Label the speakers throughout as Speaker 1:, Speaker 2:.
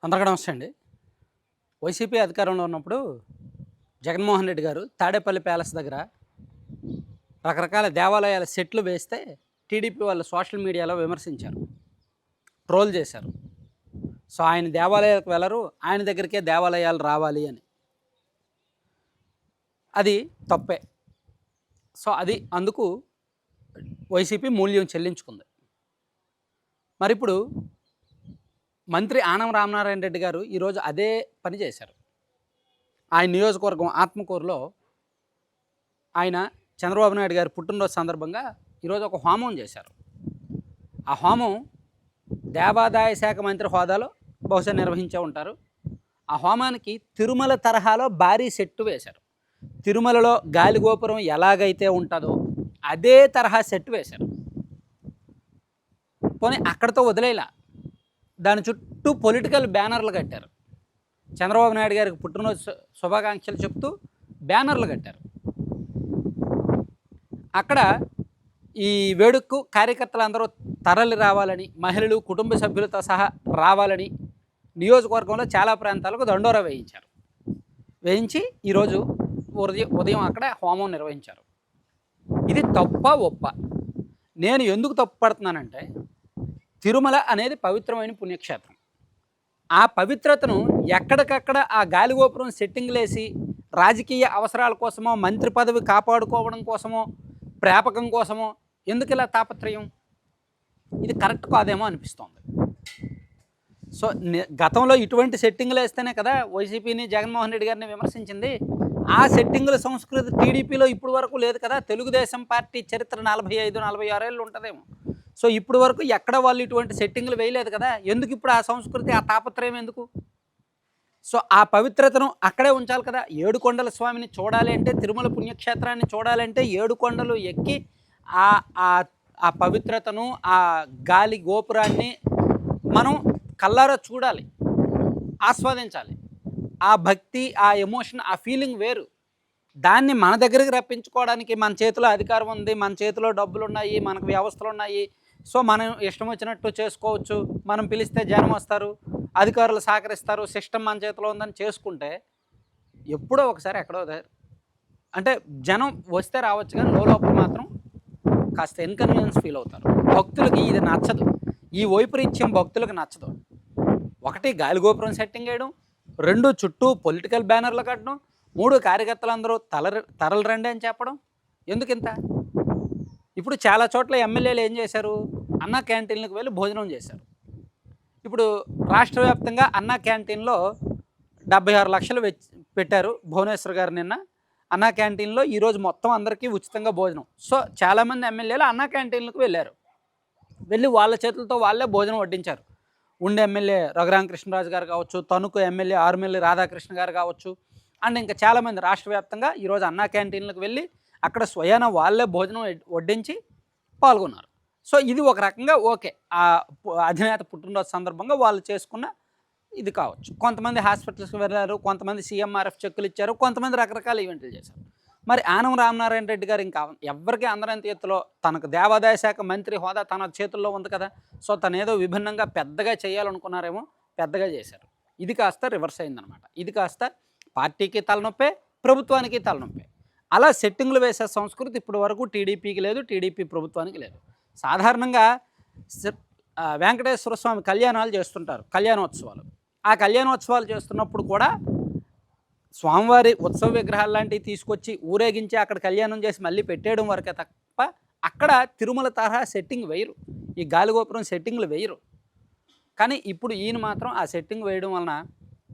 Speaker 1: అందరికీ నమస్తే అండి. వైసీపీ అధికారంలో ఉన్నప్పుడు జగన్మోహన్ రెడ్డి గారు తాడేపల్లి ప్యాలెస్ దగ్గర రకరకాల దేవాలయాల సెట్లు వేస్తే టీడీపీ వాళ్ళు సోషల్ మీడియాలో విమర్శించారు, ట్రోల్ చేశారు. సో ఆయన దేవాలయాలకు వెళ్ళరు, ఆయన దగ్గరికే దేవాలయాలు రావాలి అని. అది తప్పే. సో అందుకు వైసీపీ మూల్యం చెల్లించుకుంది. మరి ఇప్పుడు మంత్రి ఆనం రామనారాయణ రెడ్డి గారు ఈరోజు అదే పని చేశారు. ఆయన నియోజకవర్గం ఆత్మకూరులో ఆయన చంద్రబాబు నాయుడు గారి పుట్టినరోజు సందర్భంగా ఈరోజు ఒక హోమం చేశారు. ఆ హోమం దేవాదాయ శాఖ మంత్రి హోదాలో బహుశా నిర్వహించే ఉంటారు. ఆ హోమానికి తిరుమల తరహాలో భారీ సెట్టు వేశారు. తిరుమలలో గాలిగోపురం ఎలాగైతే ఉంటుందో అదే తరహా సెట్ వేశారు. పోనీ అక్కడితో వదిలేలా, దాని చుట్టూ పొలిటికల్ బ్యానర్లు కట్టారు. చంద్రబాబు నాయుడు గారికి పుట్టినరోజు శుభాకాంక్షలు చెప్తూ బ్యానర్లు కట్టారు. అక్కడ ఈ వేడుకకు కార్యకర్తలందరూ తరలి రావాలని, మహిళలు కుటుంబ సభ్యులతో సహా రావాలని నియోజకవర్గంలో చాలా ప్రాంతాలకు దండోరా వేయించారు. వేయించి ఈరోజు ఉదయం అక్కడ హోమం నిర్వహించారు. ఇది తప్ప ఒప్ప? నేను ఎందుకు తప్పు పడుతున్నానంటే, తిరుమల అనేది పవిత్రమైన పుణ్యక్షేత్రం. ఆ పవిత్రతను ఎక్కడికక్కడ ఆ గాలిగోపురం సెట్టింగ్లేసి రాజకీయ అవసరాల కోసమో, మంత్రి పదవి కాపాడుకోవడం కోసమో, ప్రేపకం కోసమో ఎందుకు ఇలా తాపత్రయం? ఇది కరెక్ట్ కాదేమో అనిపిస్తోంది. సో గతంలో ఇటువంటి సెట్టింగ్లు వేస్తేనే కదా వైసీపీని, జగన్మోహన్ రెడ్డి గారిని విమర్శించింది. ఆ సెట్టింగుల సంస్కృతి టీడీపీలో ఇప్పుడు వరకు లేదు కదా. తెలుగుదేశం పార్టీ చరిత్ర 45-46 ఏళ్ళు ఉంటుందేమో. సో ఇప్పుడు వరకు ఎక్కడ వాళ్ళు ఇటువంటి సెట్టింగులు వేయలేదు కదా. ఎందుకు ఇప్పుడు ఆ సంస్కృతి, ఆ తాపత్రయం ఎందుకు? సో ఆ పవిత్రతను అక్కడే ఉంచాలి కదా. ఏడుకొండల స్వామిని చూడాలి అంటే, తిరుమల పుణ్యక్షేత్రాన్ని చూడాలంటే 7 కొండలు ఎక్కి ఆ పవిత్రతను, ఆ గాలి గోపురాన్ని మనం కల్లారా చూడాలి, ఆస్వాదించాలి. ఆ భక్తి, ఆ ఎమోషన్, ఆ ఫీలింగ్ వేరు. దాన్ని మన దగ్గరికి రప్పించుకోవడానికి మన చేతిలో అధికారం ఉంది, మన చేతిలో డబ్బులు ఉన్నాయి, మనకు వ్యవస్థలు ఉన్నాయి. సో మనం ఇష్టం వచ్చినట్టు చేసుకోవచ్చు. మనం పిలిస్తే జనం వస్తారు, అధికారులు సహకరిస్తారు, సిస్టమ్ మన చేతిలో ఉందని చేసుకుంటే ఎప్పుడో ఒకసారి ఎక్కడో అంటే జనం వస్తే రావచ్చు, కానీ లోపల మాత్రం కాస్త ఇన్కన్వీనియన్స్ ఫీల్ అవుతారు. భక్తులకి ఇది నచ్చదు. ఈ వైపరీత్యం భక్తులకు నచ్చదు. ఒకటి గాలిగోపురం సెట్టింగ్ వేయడం, 2 చుట్టూ పొలిటికల్ బ్యానర్లు కట్టడం, 3 కార్యకర్తలందరూ తరలి రండి అని చెప్పడం. ఎందుకింత? ఇప్పుడు చాలా చోట్ల ఎమ్మెల్యేలు ఏం చేశారు? అన్నా క్యాంటీన్లకు వెళ్ళి భోజనం చేశారు. ఇప్పుడు రాష్ట్ర వ్యాప్తంగా అన్నా క్యాంటీన్లో 76 లక్షలు పెట్టారు భువనేశ్వర్ గారు నిన్న. అన్నా క్యాంటీన్లో ఈరోజు మొత్తం అందరికీ ఉచితంగా భోజనం. సో చాలామంది ఎమ్మెల్యేలు అన్నా క్యాంటీన్లకు వెళ్ళారు. వెళ్ళి వాళ్ళ చేతులతో వాళ్ళే భోజనం వడ్డించారు. ఉండే ఎమ్మెల్యే రఘురామకృష్ణరాజు గారు కావచ్చు, తణుకు ఎమ్మెల్యే ఆరుమిల్లి రాధాకృష్ణ గారు కావచ్చు, అండ్ ఇంకా చాలామంది రాష్ట్ర వ్యాప్తంగా ఈరోజు అన్నా క్యాంటీన్లకు వెళ్ళి అక్కడ స్వయాన వాళ్ళే భోజనం వడ్డించి పాల్గొన్నారు. సో ఇది ఒక రకంగా ఓకే. ఆ అధినేత పుట్టినరోజు సందర్భంగా వాళ్ళు చేసుకున్న ఇది కావచ్చు. కొంతమంది హాస్పిటల్స్కి వెళ్ళారు, కొంతమంది సీఎంఆర్ఎఫ్ చెక్కులు ఇచ్చారు, కొంతమంది రకరకాల ఈవెంట్లు చేశారు. మరి ఆనం రామనారాయణ రెడ్డి గారు ఇంకా ఎవరికి అందరంత ఎత్తులో తనకు దేవాదాయ శాఖ మంత్రి హోదా తన చేతుల్లో ఉంది కదా. సో తను ఏదో విభిన్నంగా పెద్దగా చేయాలనుకున్నారేమో, పెద్దగా చేశారు. ఇది కాస్త రివర్స్ అయిందనమాట. ఇది కాస్త పార్టీకి తలనొప్పే, ప్రభుత్వానికి తలనొప్పే. అలా సెట్టింగ్లు వేసే సంస్కృతి ఇప్పటి వరకు టీడీపీకి లేదు, టీడీపీ ప్రభుత్వానికి లేదు. సాధారణంగా వెంకటేశ్వర స్వామి కళ్యాణాలు చేస్తుంటారు, కళ్యాణోత్సవాలు. ఆ కళ్యాణోత్సవాలు చేస్తున్నప్పుడు కూడా స్వామివారి ఉత్సవ విగ్రహాలు లాంటివి తీసుకొచ్చి ఊరేగించి అక్కడ కళ్యాణం చేసి మళ్ళీ పెట్టేయడం వరకే తప్ప అక్కడ తిరుమల తరహా సెట్టింగ్ వేయరు, ఈ గాలిగోపురం సెట్టింగ్లు వేయరు. కానీ ఇప్పుడు ఈయన మాత్రం ఆ సెట్టింగ్ వేయడం వలన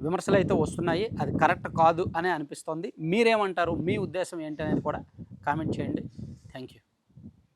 Speaker 1: విమర్శలు అయితే వస్తున్నాయి. అది కరెక్ట్ కాదు అనే అనిపిస్తోంది. మీరేమంటారు? మీ ఉద్దేశం ఏంటి అనేది కూడా కామెంట్ చేయండి. Thank you.